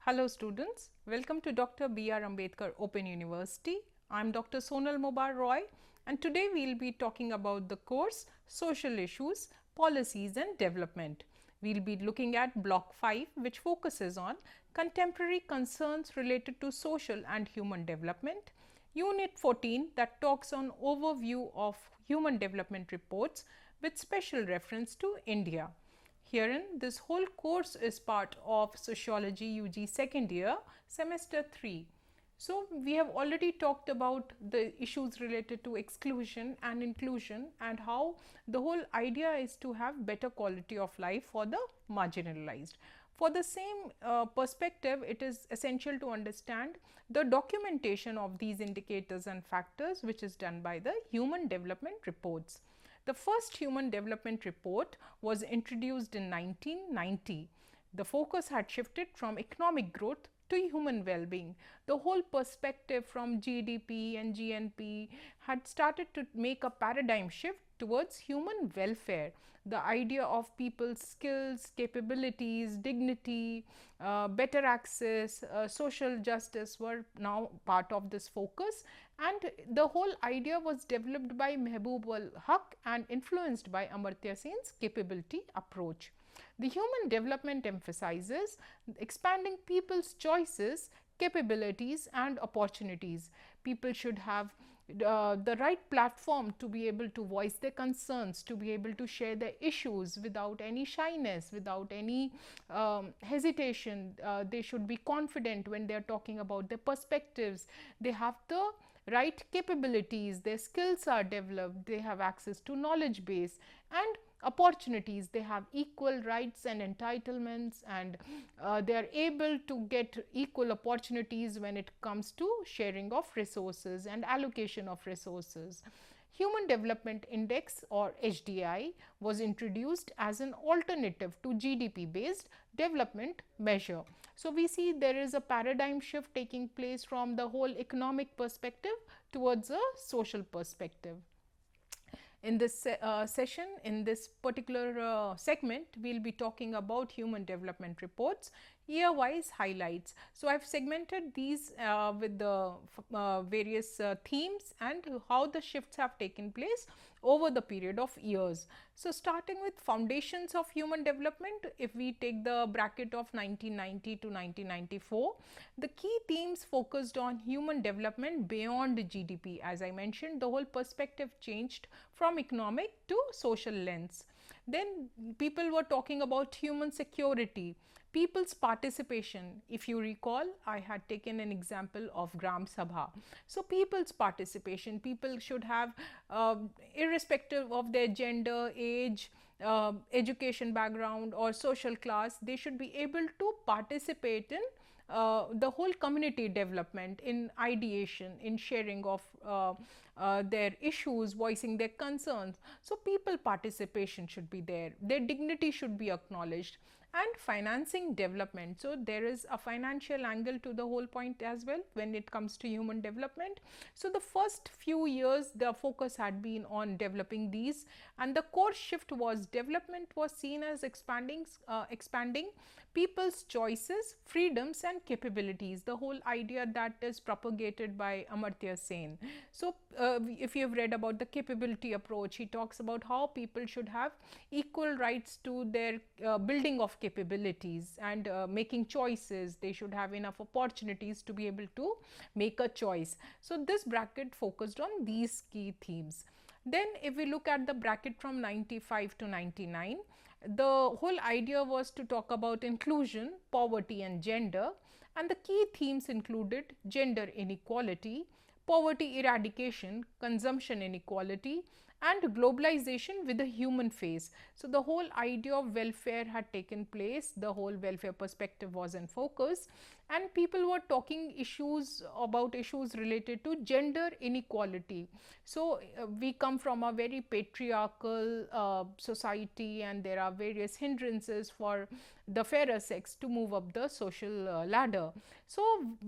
Hello students, welcome to Dr. B.R. Ambedkar Open University. I am Dr. Sonal Mobar Roy and today we will be talking about the course Social Issues, Policies and Development. We will be looking at block 5 which focuses on contemporary concerns related to social and human development. Unit 14 that talks on overview of human development reports with special reference to India. Herein, this whole course is part of Sociology UG second year, semester 3. So, we have already talked about the issues related to exclusion and inclusion and how the whole idea is to have better quality of life for the marginalized. For the same perspective, it is essential to understand the documentation of these indicators and factors which is done by the human development reports. The first human development report was introduced in 1990. The focus had shifted from economic growth to human well-being. The whole perspective from GDP and GNP had started to make a paradigm shift towards human welfare. The idea of people's skills, capabilities, dignity, better access, social justice were now part of this focus, and the whole idea was developed by Mehboob ul Haq and influenced by Amartya Sen's capability approach. The human development emphasizes expanding people's choices, capabilities and opportunities. People should have the right platform to be able to voice their concerns, to be able to share their issues without any shyness, without any hesitation. They should be confident when they are talking about their perspectives. They have the right capabilities, their skills are developed, they have access to knowledge base and opportunities, they have equal rights and entitlements, and they are able to get equal opportunities when it comes to sharing of resources and allocation of resources. Human Development Index or HDI was introduced as an alternative to GDP based development measure. So, we see there is a paradigm shift taking place from the whole economic perspective towards a social perspective. In this session, in this particular segment, we will be talking about human development reports, year wise highlights. So, I have segmented these with the various themes and how the shifts have taken place over the period of years. So, starting with foundations of human development, if we take the bracket of 1990 to 1994, the key themes focused on human development beyond GDP. As I mentioned, the whole perspective changed from economic to social lens. Then people were talking about human security, people's participation. If you recall, I had taken an example of Gram Sabha. So, people's participation, people should have irrespective of their gender, age, education background or social class, they should be able to participate in the whole community development, in ideation, in sharing of their issues, voicing their concerns. So, people participation should be there, their dignity should be acknowledged, and financing development. So, there is a financial angle to the whole point as well when it comes to human development. So, the first few years the focus had been on developing these, and the core shift was development was seen as expanding people's choices, freedoms and capabilities, the whole idea that is propagated by Amartya Sen. So, if you have read about the capability approach, he talks about how people should have equal rights to their building of capabilities and making choices. They should have enough opportunities to be able to make a choice. So, this bracket focused on these key themes. Then, if we look at the bracket from 95 to 99, the whole idea was to talk about inclusion, poverty and gender, and the key themes included gender inequality, poverty eradication, consumption inequality and globalization with a human face. So, the whole idea of welfare had taken place, the whole welfare perspective was in focus, and people were talking issues about issues related to gender inequality. So, we come from a very patriarchal society, and there are various hindrances for the fairer sex to move up the social ladder. So,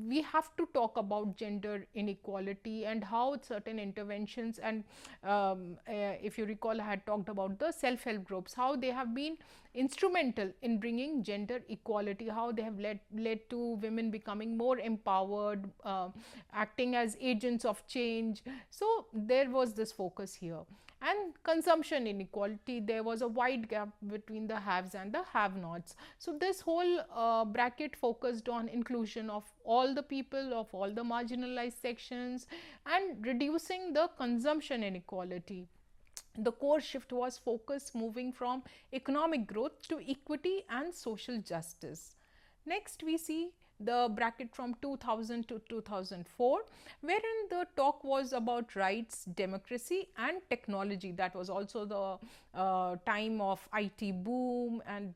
we have to talk about gender inequality and how certain interventions and if you recall, I had talked about the self-help groups, how they have been instrumental in bringing gender equality, how they have led to women becoming more empowered, acting as agents of change. So there was this focus here. And consumption inequality, there was a wide gap between the haves and the have-nots. So this whole bracket focused on inclusion of all the people, of all the marginalized sections, and reducing the consumption inequality. The core shift was focus moving from economic growth to equity and social justice. Next, we see the bracket from 2000 to 2004, wherein the talk was about rights, democracy and technology. That was also the time of IT boom, and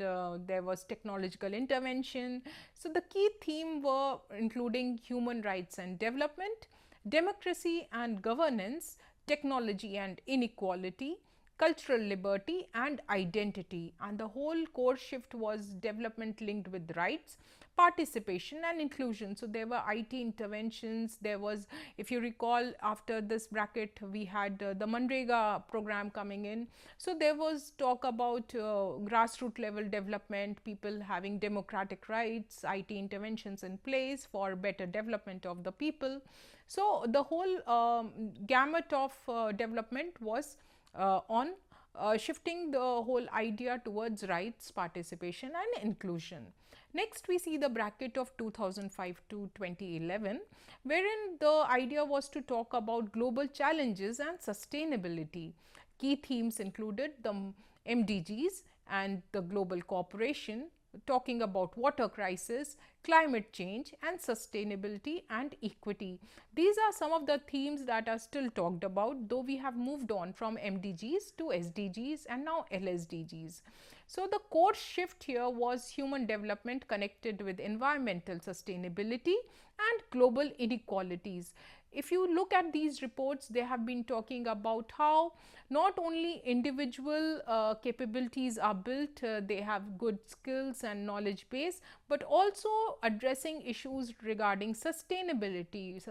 there was technological intervention. So the key theme were including human rights and development, democracy and governance, technology and inequality, cultural liberty and identity. And the whole core shift was development linked with rights, participation and inclusion. So there were IT interventions. There was, if you recall, after this bracket we had the Manrega program coming in. So there was talk about grassroots level development, people having democratic rights, IT interventions in place for better development of the people. So the whole gamut of development was on shifting the whole idea towards rights, participation and inclusion. Next, we see the bracket of 2005 to 2011, wherein the idea was to talk about global challenges and sustainability. Key themes included the MDGs and the global cooperation, talking about water crisis, climate change and sustainability and equity. These are some of the themes that are still talked about, though we have moved on from MDGs to SDGs and now LSDGs. So the core shift here was human development connected with environmental sustainability and global inequalities. If you look at these reports, they have been talking about how not only individual capabilities are built, they have good skills and knowledge base, but also addressing issues regarding sustainability,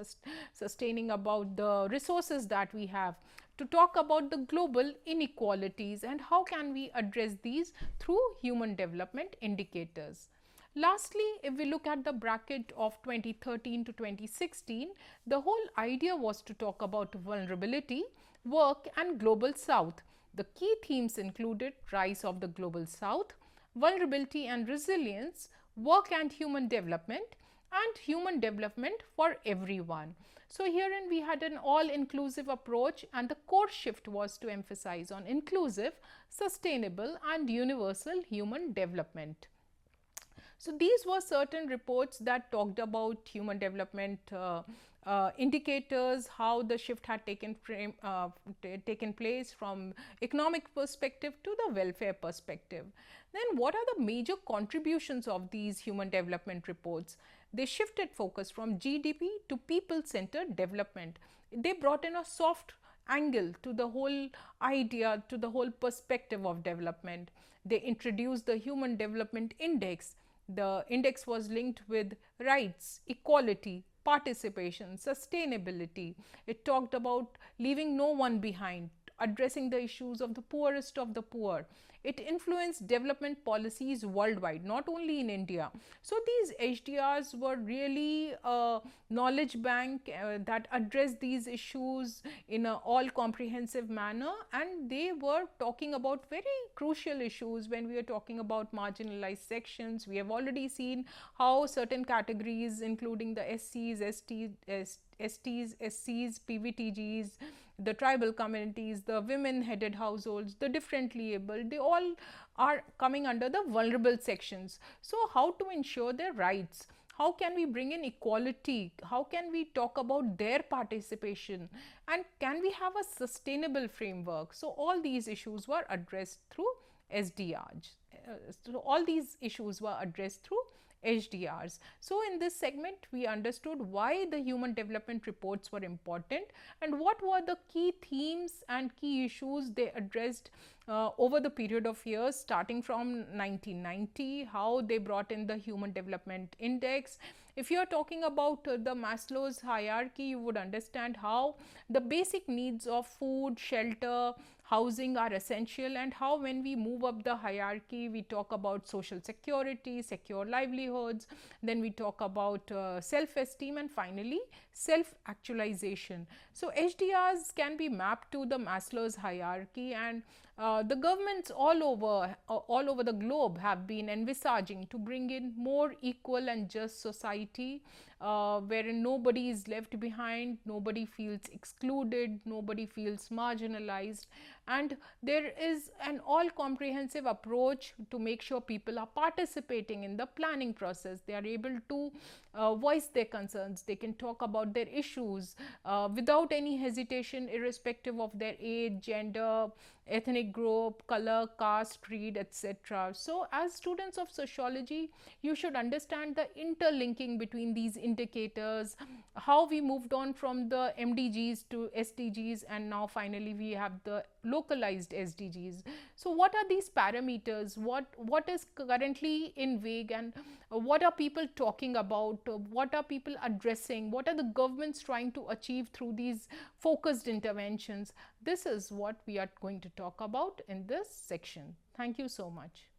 sustaining about the resources that we have, to talk about the global inequalities and how can we address these through human development indicators. Lastly, if we look at the bracket of 2013 to 2016, the whole idea was to talk about vulnerability, work and global south. The key themes included rise of the global south, vulnerability and resilience, work and human development for everyone. So herein we had an all-inclusive approach, and the core shift was to emphasize on inclusive, sustainable and universal human development. So these were certain reports that talked about human development indicators, how the shift had taken place from economic perspective to the welfare perspective. Then what are the major contributions of these human development reports? They shifted focus from GDP to people-centered development. They brought in a soft angle to the whole idea, to the whole perspective of development. They introduced the Human Development Index. The index was linked with rights, equality, participation, sustainability. It talked about leaving no one behind, addressing the issues of the poorest of the poor. It influenced development policies worldwide, not only in India. So these HDRs were really a knowledge bank that addressed these issues in an all comprehensive manner, and they were talking about very crucial issues when we are talking about marginalized sections. We have already seen how certain categories, including the SCs, STs, SCs, PVTGs, the tribal communities, the women-headed households, the differently abled, they all are coming under the vulnerable sections. So how to ensure their rights? How can we bring in equality? How can we talk about their participation? And can we have a sustainable framework? So all these issues were addressed through SDRs. So all these issues were addressed through HDRs. So in this segment, we understood why the human development reports were important and what were the key themes and key issues they addressed over the period of years starting from 1990, how they brought in the Human Development Index. If you are talking about the Maslow's hierarchy, you would understand how the basic needs of food, shelter, housing are essential, and how when we move up the hierarchy, we talk about social security, secure livelihoods, then we talk about self-esteem, and finally self-actualization. So HDRs can be mapped to the Maslow's hierarchy, and the governments all over the globe have been envisaging to bring in more equal and just society, wherein nobody is left behind, nobody feels excluded, nobody feels marginalized, and there is an all comprehensive approach to make sure people are participating in the planning process. They are able to voice their concerns, they can talk about their issues without any hesitation, irrespective of their age, gender, ethnic group, color, caste, creed, etc. So as students of sociology, you should understand the interlinking between these indicators, how we moved on from the MDGs to SDGs, and now finally we have the localized SDGs. So what are these parameters, what is currently in vogue, and what are people talking about, what are people addressing, what are the governments trying to achieve through these focused interventions? This is what we are going to talk about in this section. Thank you so much.